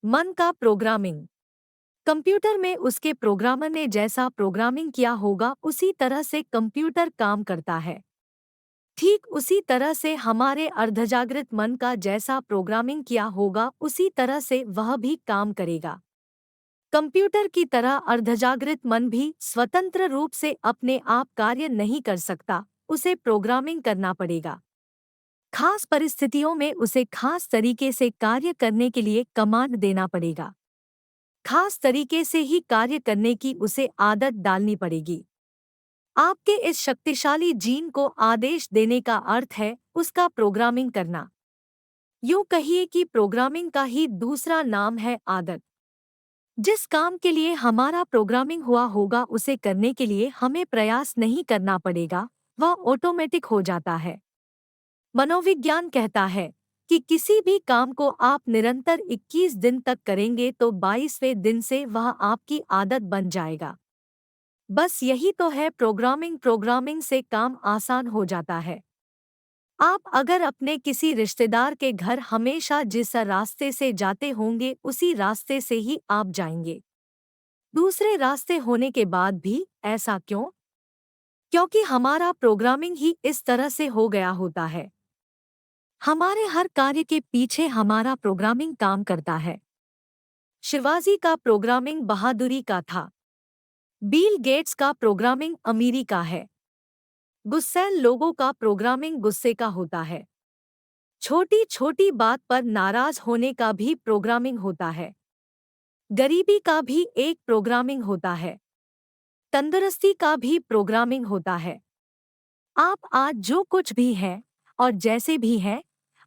मन का programming. Computer में उसके प्रोग्रामर ने जैसा प्रोग्रामिंग किया होगा उसी तरह से कंप्यूटर काम करता है। ठीक उसी तरह से हमारे अर्धजागृत मन का जैसा प्रोग्रामिंग किया होगा उसी तरह से वह भी काम करेगा। कंप्यूटर की तरह अर्धजागृत मन भी स्वतंत्र रूप से अपने आप कार्य नहीं कर सकता, उसे प्रोग्रामिंग करना पड़ेगा। खास परिस्थितियों में उसे खास तरीके से कार्य करने के लिए कमांड देना पड़ेगा। खास तरीके से ही कार्य करने की उसे आदत डालनी पड़ेगी। आपके इस शक्तिशाली जीन को आदेश देने का अर्थ है उसका प्रोग्रामिंग करना। यूं कहिए कि प्रोग्रामिंग का ही दूसरा नाम है आदत। जिस काम के लिए हमारा प्रोग्रामिंग हुआ होगा उसे करने के लिए हमें प्रयास नहीं करना पड़ेगा, वह ऑटोमेटिक हो जाता है। मनोविज्ञान कहता है कि किसी भी काम को आप निरंतर 21 दिन तक करेंगे तो 22वें दिन से वह आपकी आदत बन जाएगा। बस यही तो है प्रोग्रामिंग। प्रोग्रामिंग से काम आसान हो जाता है। आप अगर अपने किसी रिश्तेदार के घर हमेशा जिस रास्ते से जाते होंगे उसी रास्ते से ही आप जाएंगे। दूसरे रास्ते होने के बाद भी ऐसा क्यों? क्योंकि हमारा प्रोग्रामिंग ही इस तरह से हो गया होता है। हमारे हर कार्य के पीछे हमारा प्रोग्रामिंग काम करता है। शिवाजी का प्रोग्रामिंग बहादुरी का था। बिल गेट्स का प्रोग्रामिंग अमीरी का है। गुस्सैल लोगों का प्रोग्रामिंग गुस्से का होता है। छोटी छोटी बात पर नाराज होने का भी प्रोग्रामिंग होता है। गरीबी का भी एक प्रोग्रामिंग होता है। तंदुरुस्ती का भी प्रोग्रामिंग होता है। आप आज जो कुछ भी हैं और जैसे भी हैं,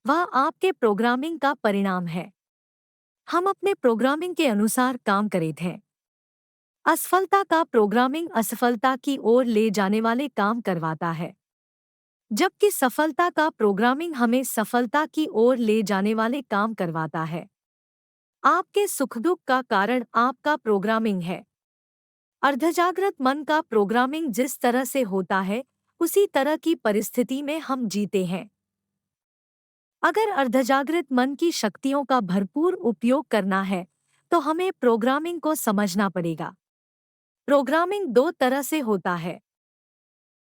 वह आपके प्रोग्रामिंग का परिणाम है। हम अपने प्रोग्रामिंग के अनुसार काम करे थे। असफलता का प्रोग्रामिंग असफलता की ओर ले जाने वाले काम करवाता है, जबकि सफलता का प्रोग्रामिंग हमें सफलता की ओर ले जाने वाले काम करवाता है। आपके सुख दुख का कारण आपका प्रोग्रामिंग है। अर्धजागृत मन का प्रोग्रामिंग जिस तरह से होता है उसी तरह की परिस्थिति में हम जीते हैं। अगर अर्धजागृत मन की शक्तियों का भरपूर उपयोग करना है तो हमें प्रोग्रामिंग को समझना पड़ेगा। प्रोग्रामिंग दो तरह से होता है।